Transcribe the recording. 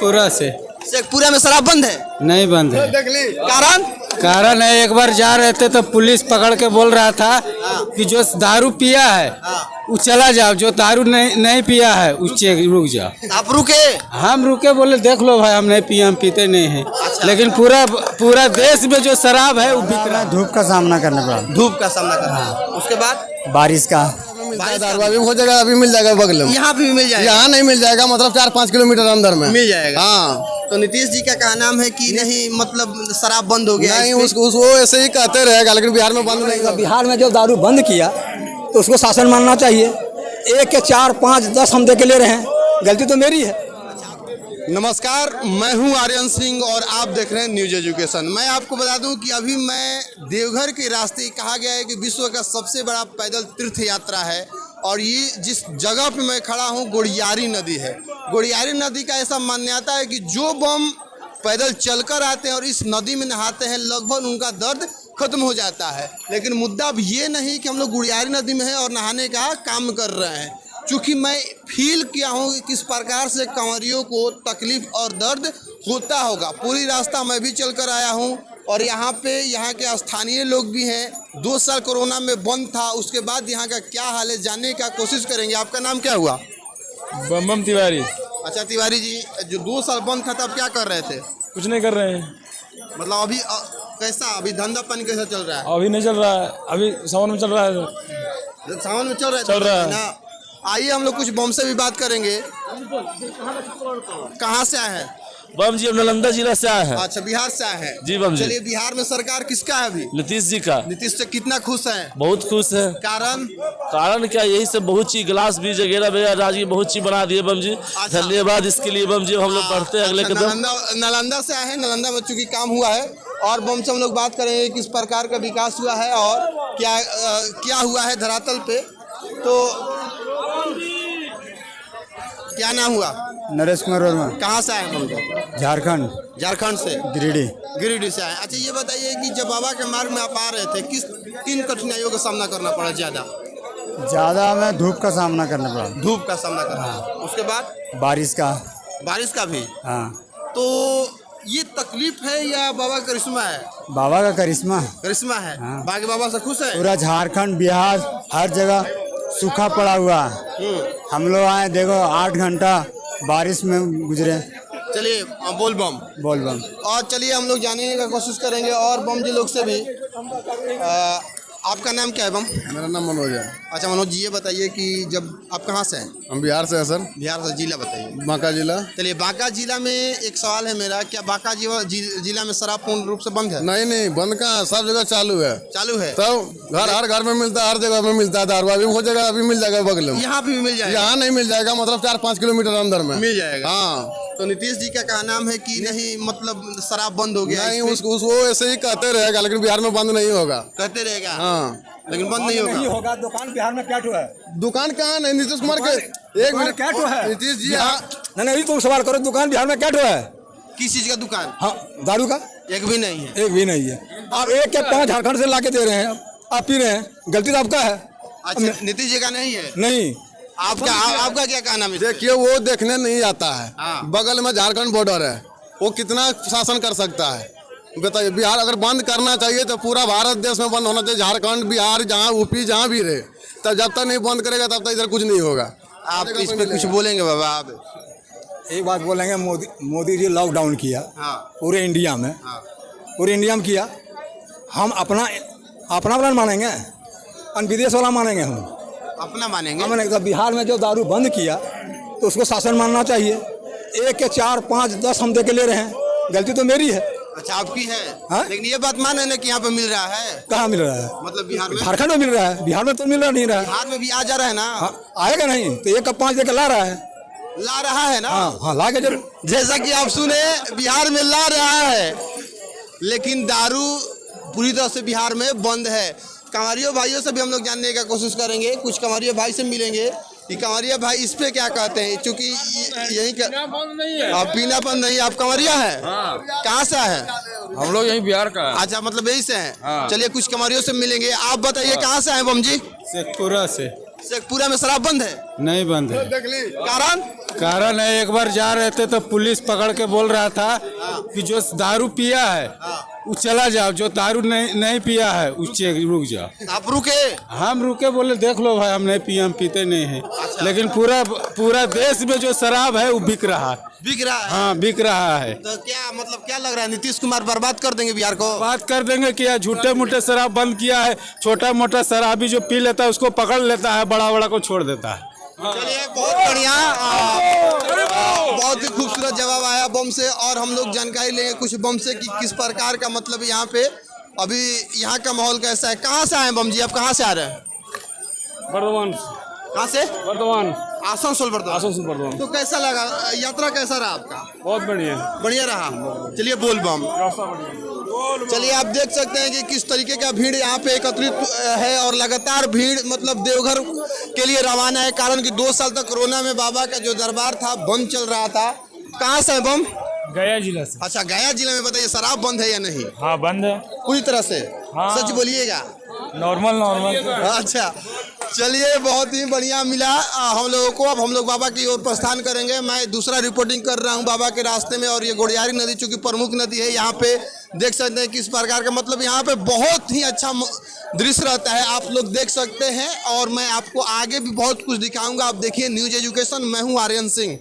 शेखपुरा से। शेखपुरा में शराब बंद है? नहीं बंद है। कारण है, एक बार जा रहे थे तो पुलिस पकड़ के बोल रहा था कि जो दारू पिया है वो चला जाओ, जो दारू नहीं पिया है उससे रुक जाओ। आप रुके? हम रुके, बोले देख लो भाई हम नहीं पिए, हम पीते नहीं हैं। लेकिन पूरा देश में जो शराब है वो बिक रहा है। धूप का सामना करना पड़ा। धूप का सामना करना, उसके बाद बारिश का अभी हो जाएगा, अभी मिल जाएगा बगल में। यहाँ भी मिल जाएगा? यहाँ नहीं मिल जाएगा, मतलब 4-5 किलोमीटर अंदर में मिल जाएगा। हाँ, तो नीतीश जी का कहना है कि नहीं, मतलब शराब बंद हो गया। नहीं वो ऐसे ही कहते रहेगा, लेकिन बिहार में बंद नहीं होगा। बिहार में जो दारू बंद किया तो उसको शासन मानना चाहिए। 1 के 4, 5, 10 हम दे के ले रहे हैं, गलती तो मेरी है। नमस्कार, मैं हूं आर्यन सिंह और आप देख रहे हैं न्यूज एजुकेशन। मैं आपको बता दूं कि अभी मैं देवघर के रास्ते, कहा गया है कि विश्व का सबसे बड़ा पैदल तीर्थ यात्रा है, और ये जिस जगह पे मैं खड़ा हूं गोड़ियारी नदी है। गोड़ियारी नदी का ऐसा मान्यता है कि जो बम पैदल चलकर आते हैं और इस नदी में नहाते हैं, लगभग उनका दर्द खत्म हो जाता है। लेकिन मुद्दा अब ये नहीं कि हम लोग गोड़ियारी नदी में हैं और नहाने का काम कर रहे हैं, चूँकि मैं फील किया हूँ कि किस प्रकार से कंवरियों को तकलीफ और दर्द होता होगा। पूरी रास्ता मैं भी चल कर आया हूँ, और यहाँ के स्थानीय लोग भी हैं। 2 साल कोरोना में बंद था, उसके बाद यहाँ का क्या हाल है जानने का कोशिश करेंगे। आपका नाम क्या हुआ? बम तिवारी। अच्छा तिवारी जी, जो 2 साल बंद था तब क्या कर रहे थे? कुछ नहीं कर रहे हैं। मतलब अभी कैसा, अभी धंधा पानी कैसा चल रहा है? अभी नहीं चल रहा है, अभी सावन में चल रहा है। सावन में चल रहा है ना। आइए हम लोग कुछ बम से भी बात करेंगे। कहाँ से आए हैं? बम जी, नालंदा जिला से आए हैं। अच्छा, बिहार से आए हैं जी बम जी। चलिए, बिहार में सरकार किसका है अभी? नीतीश जी का। नीतीश से कितना खुश हैं? बहुत खुश है। कारण क्या, यही से बहुत चीज, गिलास भी वगैरह राजी बहुत चीज बना दिए बम जी। धन्यवाद इसके लिए बम जी। हम लोग बढ़ते हैं अगले कदम। नालंदा से आए हैं, नालंदा में चूंकि काम हुआ है, और बम से हम लोग बात करेंगे किस प्रकार का विकास हुआ है और क्या हुआ है धरातल पे। तो क्या नाम हुआ? नरेश कुमार वर्मा। कहाँ से आए हैं? झारखंड से। गिरिडीह से आए। अच्छा, ये बताइए कि जब बाबा के मार्ग में आप आ रहे थे, किन कठिनाइयों का सामना करना पड़ा? ज्यादा हमें धूप का सामना करना पड़ा। धूप का सामना करना, उसके बाद बारिश का भी। हाँ। तो ये तकलीफ है या बाबा का करिश्मा है? बाबा का करिश्मा है। हाँ। बाकी बाबा से खुश है? पूरा झारखंड, बिहार, हर जगह सूखा पड़ा हुआ। हम लोग आए, देखो 8 घंटा बारिश में गुजरे। चलिए, बोल बम। और चलिए हम लोग जानने का कोशिश करेंगे और बम जी लोग से भी। आपका नाम क्या है बम? मेरा नाम मनोज है। अच्छा मनोज जी, ये बताइए कि जब आप कहाँ से हैं? हम बिहार से हैं सर। बिहार से। जिला बताइए। बांका जिला। चलिए, बांका जिला में एक सवाल है मेरा, क्या बांका जिला में शराब पूर्ण रूप से बंद है? नहीं, बंद कहाँ, सब जगह चालू है। तो हर घर में मिलता है, हर जगह में मिलता है दारू। अभी हो जाएगा, अभी मिल जाएगा बगल में। यहाँ भी मिल जाएगा? यहाँ नहीं मिल जाएगा, मतलब 4-5 किलोमीटर अंदर में मिल जाएगा। हाँ। तो नीतीश जी का कहना है कि नहीं, मतलब शराब बंद हो गया। नहीं, वो ऐसे ही कहते रहेगा, लेकिन बिहार में बंद नहीं होगा। कहते रहेगा हाँ, लेकिन बंद नहीं होगा। दुकान बिहार में क्या है? दुकान कहाँ नहीं? नीतीश कुमार के एक मिनट क्या है? नीतीश जी नहीं, तुम सवाल करो, दुकान बिहार में क्या है? किस चीज का दुकान? हाँ, दारू का एक भी नहीं है। एक भी नहीं है। आप 1 के 5 झारखंड से लाके दे रहे हैं, आप पी रहे हैं, गलती तो आपका है। अच्छा, नीतीश जी का नहीं है? नहीं। आपका क्या कहना है? देखिए, वो देखने नहीं आता है। हाँ। बगल में झारखंड बॉर्डर है, वो कितना शासन कर सकता है बताइए। बिहार अगर बंद करना चाहिए तो पूरा भारत देश में बंद होना चाहिए। झारखंड, बिहार, जहाँ यूपी, जहाँ भी रहे, तब जब तक नहीं बंद करेगा तब तक इधर कुछ नहीं होगा। आप इस पे कुछ बोलेंगे बाबा? आप एक बात बोलेंगे, मोदी जी लॉकडाउन किया। हाँ। पूरे इंडिया में। हाँ। पूरे इंडिया में किया। हम अपना प्लान मानेंगे, विदेश वाला मानेंगे? हम अपना मानेंगे। तो बिहार में जो दारू बंद किया तो उसको शासन मानना चाहिए। 1 के 4, 5, 10 हम दे के ले रहे हैं, गलती तो मेरी है। अच्छा, आपकी है? हाँ? लेकिन ये बात माने ना कि यहाँ पे मिल रहा है। कहाँ मिल रहा है? मतलब बिहार में? झारखंड में मिल रहा है, बिहार में तो मिल रहा नहीं रहा। बिहार में भी आ जा रहा है ना? हाँ, आएगा नहीं तो 1 का 5 दे के ला रहा है ना। हाँ, ला के जरूर। जैसा कि आप सुने, बिहार में ला रहा है, लेकिन दारू पूरी तरह से बिहार में बंद है। कंवरियों भाइयों से भी हम लोग जानने का कोशिश करेंगे, कुछ कंवरिया भाई से मिलेंगे कि कंवरिया भाई इस पे क्या कहते हैं, क्योंकि यही पीना बंद नहीं। आप कंवरिया है? कहाँ से है? हम लोग यही बिहार का। अच्छा, मतलब यही से हैं। चलिए कुछ कंवरियों से मिलेंगे। आप बताइए कहाँ से आए बम जी? शेखपुरा से। शेखपुरा में शराब बंद है, नहीं बंद है। कारण कारण है एक बार जा रहे थे तो पुलिस पकड़ के बोल रहा था कि जो दारू पिया है वो चला जाओ, जो दारू नहीं पिया है उससे रुक जाओ। आप रुके? हम रुके, बोले देख लो भाई हम नहीं पिए, हम पीते नहीं हैं। लेकिन पूरा देश में जो शराब है वो बिक रहा है। बिक रहा है? हाँ बिक रहा है। तो क्या मतलब क्या लग रहा है, नीतीश कुमार बर्बाद कर देंगे बिहार को? बात कर देंगे कि झूठे मूठे शराब बंद किया है, छोटा मोटा शराबी जो पी लेता है उसको पकड़ लेता है, बड़ा बड़ा को छोड़ देता है। चलिए बहुत बढ़िया, बहुत ही खूबसूरत जवाब आया बम से। और हम लोग जानकारी लेंगे कुछ बम से कि किस प्रकार का मतलब यहाँ पे अभी यहाँ का माहौल कैसा है। कहाँ से आए बम जी, आप कहाँ से आ रहे हैं? बर्धमान। कहाँ से? बर्धमान। आसनसोल बर्धमान। आसनसोल बर्धमान। तो कैसा लगा, यात्रा कैसा रहा आपका? बहुत बढ़िया। बढ़िया रहा। चलिए बोल बम। चलिए आप देख सकते हैं कि किस तरीके का भीड़ यहाँ पे एकत्रित है और लगातार भीड़ मतलब देवघर के लिए रवाना है। कारण कि 2 साल तक कोरोना में बाबा का जो दरबार था बंद चल रहा था। कहाँ से है बम? गया जिला से। अच्छा, गया जिले में। बताइए शराब बंद है या नहीं? हाँ बंद है पूरी तरह से? हाँ। सच बोलिएगा। नॉर्मल। अच्छा चलिए बहुत ही बढ़िया मिला हम लोगों को। अब हम लोग बाबा की ओर प्रस्थान करेंगे। मैं दूसरा रिपोर्टिंग कर रहा हूँ बाबा के रास्ते में। और ये गोड़ियारी नदी चूंकि प्रमुख नदी है, यहाँ पे देख सकते हैं किस प्रकार का मतलब यहाँ पे बहुत ही अच्छा दृश्य रहता है, आप लोग देख सकते हैं। और मैं आपको आगे भी बहुत कुछ दिखाऊंगा। आप देखिए न्यूज एजुकेशन, मैं हूँ आर्यन सिंह।